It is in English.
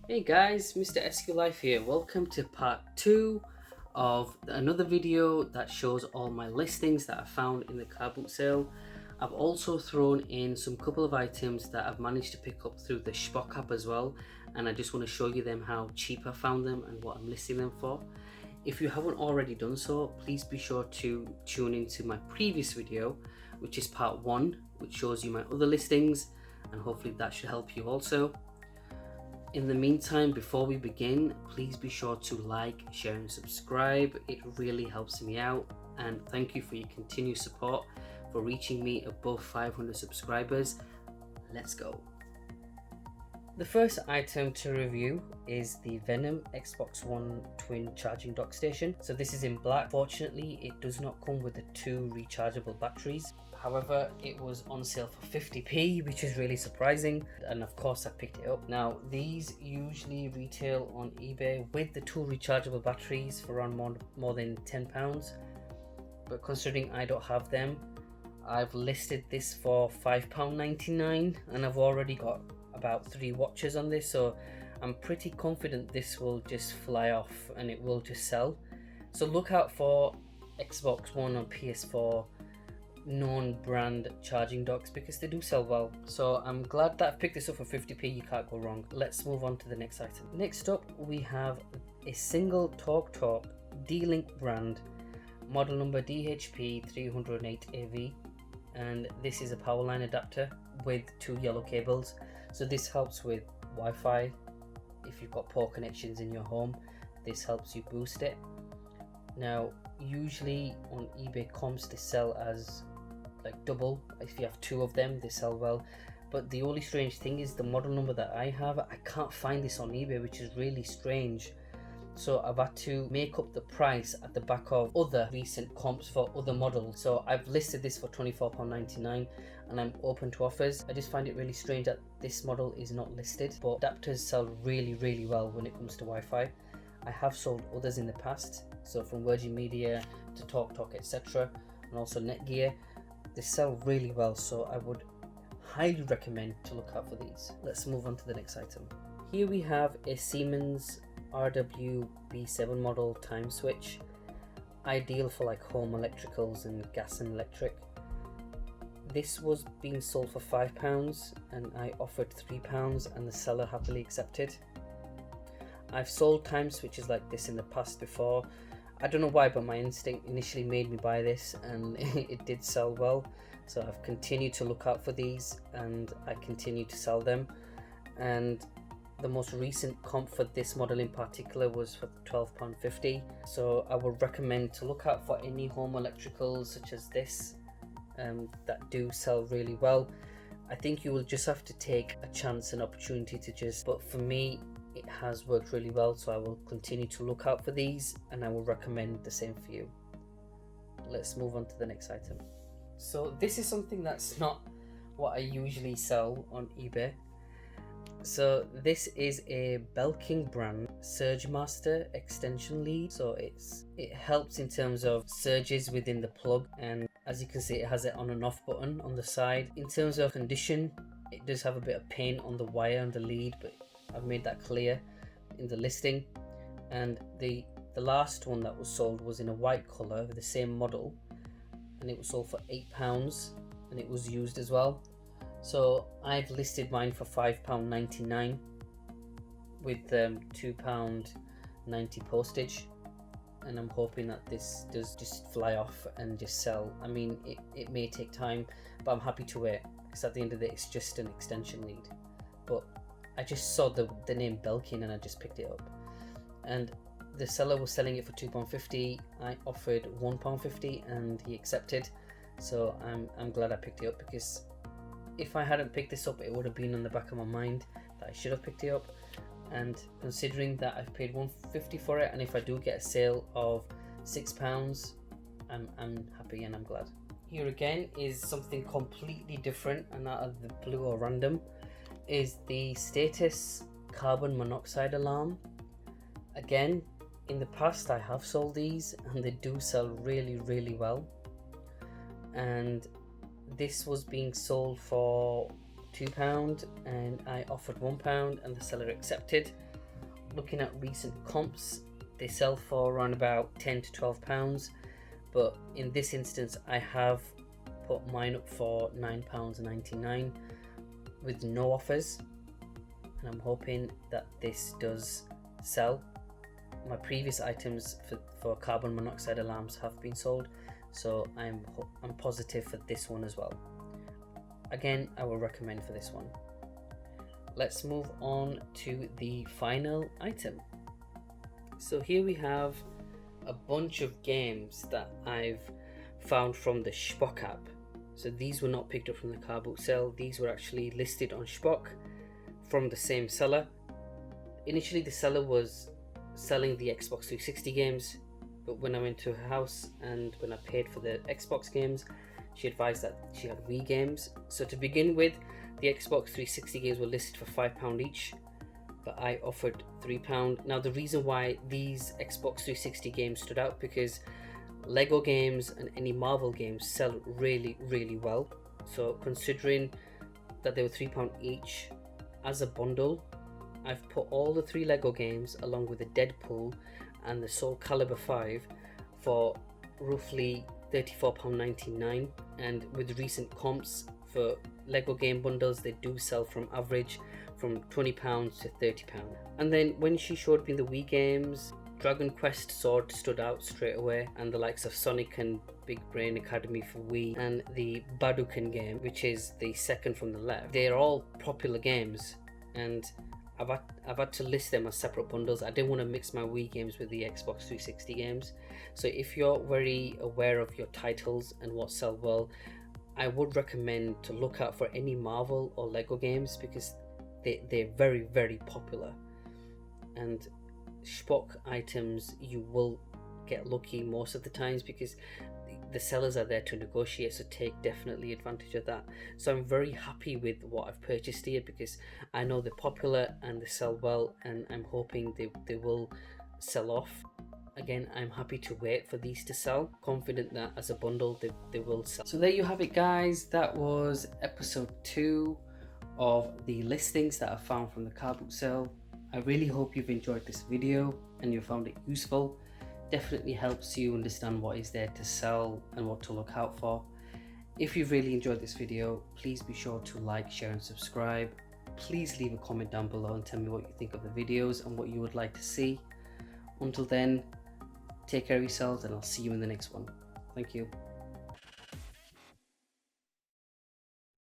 Hey guys, MrSQLife here. Welcome to part 2 of another video that shows all my listings that I found in the Carboot sale. I've also thrown in some couple of items that I've managed to pick up through the Spock app as well, and I just want to show you them how cheap I found them and what I'm listing them for. If you haven't already done so, please be sure to tune into my previous video, which is part 1, which shows you my other listings, and hopefully that should help you also. In the meantime, before we begin, please be sure to like, share and subscribe. It really helps me out, and thank you for your continued support for reaching me above 500 subscribers. Let's go. The first item to review is the Venom Xbox One twin charging dock station. So this is in black. Fortunately, it does not come with the 2 rechargeable batteries. However, it was on sale for 50p, which is really surprising, and of course I picked it up. Now, these usually retail on eBay with the 2 rechargeable batteries for around more than £10, but considering I don't have them, I've listed this for £5.99, and I've already got about 3 watches on this, so I'm pretty confident this will just fly off and it will just sell. So look out for Xbox One or PS4 known brand charging docks, because they do sell well. So I'm glad that I've picked this up for 50p. You can't go wrong. Let's move on to the next item. Next up, we have a single TalkTalk DLink brand, model number DHP 308AV, and this is a Powerline adapter with 2 yellow cables. So this helps with Wi-Fi. If you've got poor connections in your home, this helps you boost it. Now, usually on eBay comps they sell as like double. If you have 2 of them, they sell well. But the only strange thing is the model number that I have, I can't find this on eBay, which is really strange. So I've had to make up the price at the back of other recent comps for other models. So I've listed this for £24.99 and I'm open to offers. I just find it really strange that this model is not listed, but adapters sell really well when it comes to Wi-Fi. I have sold others in the past, so from Virgin Media to TalkTalk, etc., and also Netgear. They sell really well, so I would highly recommend to look out for these. Let's move on to the next item. Here we have a Siemens RWB7 model time switch, ideal for like home electricals and gas and electric. This was being sold for £5 and I offered £3 and the seller happily accepted. I've sold time switches like this in the past before. I don't know why, but my instinct initially made me buy this, and it did sell well. So I've continued to look out for these and I continue to sell them. And the most recent comp for this model in particular was for £12.50. So I would recommend to look out for any home electricals such as this that do sell really well. I think you will just have to take a chance and opportunity to just, but for me it has worked really well, so I will continue to look out for these and I will recommend the same for you. Let's move on to the next item. So this is something that's not what I usually sell on eBay. So this is a Belkin brand Surge Master extension lead. So it helps in terms of surges within the plug, and as you can see it has an on and off button on the side. In terms of condition, it does have a bit of paint on the wire and the lead, but I've made that clear in the listing. And the last one that was sold was in a white color with the same model, and it was sold for £8 and it was used as well. So I've listed mine for £5.99 with £2.90 postage, and I'm hoping that this does just fly off and just sell. I mean, it may take time, but I'm happy to wait, because at the end of the day it's just an extension lead. But I just saw the name Belkin and I just picked it up, and the seller was selling it for £2.50. I offered £1.50 and he accepted. So I'm glad I picked it up, because if I hadn't picked this up it would have been on the back of my mind that I should have picked it up. And considering that I've paid £1.50 for it, and if I do get a sale of £6, I'm happy and I'm glad. Here again is something completely different and out of the blue or random, is the status carbon monoxide alarm. Again, in the past I have sold these and they do sell really well, and this was being sold for £2 and I offered £1 and the seller accepted. looking at recent comps, they sell for around about £10 to £12, but in this instance I have put mine up for £9.99 with no offers, and I'm hoping that this does sell. My previous items for carbon monoxide alarms have been sold, so I'm positive for this one as well. Again, I will recommend for this one. Let's move on to the final item. So here we have a bunch of games that I've found from the Spock app. So these were not picked up from the Carboot sale, these were actually listed on Spock from the same seller. Initially the seller was selling the Xbox 360 games, but when I went to her house and when I paid for the Xbox games, she advised that she had Wii games. So to begin with, the Xbox 360 games were listed for £5 each, but I offered £3. Now the reason why these Xbox 360 games stood out, because Lego games and any Marvel games sell really well. So considering that they were £3 each as a bundle, I've put all the 3 Lego games along with the Deadpool and the Soul Calibur 5 for roughly £34.99, and with recent comps for Lego game bundles, they do sell from average from £20 to £30. And then when she showed me the Wii games, Dragon Quest Sword stood out straight away, and the likes of Sonic and Big Brain Academy for Wii, and the Badukan game, which is the second from the left. They're all popular games, and I've had to list them as separate bundles. I didn't want to mix my Wii games with the Xbox 360 games. So if you're very aware of your titles and what sell well, I would recommend to look out for any Marvel or Lego games, because they're very popular. And Spock items, you will get lucky most of the times because the sellers are there to negotiate, so take definitely advantage of that. So I'm very happy with what I've purchased here, because I know they're popular and they sell well, and I'm hoping they will sell off. Again, I'm happy to wait for these to sell, confident that as a bundle they will sell. So there you have it, guys. That was episode 2 of the listings that I found from the Carboot sale. I really hope you've enjoyed this video and you found it useful. Definitely helps you understand what is there to sell and what to look out for. If you've really enjoyed this video, please be sure to like, share and subscribe. Please leave a comment down below and tell me what you think of the videos and what you would like to see. Until then, take care of yourselves, and I'll see you in the next one. Thank you.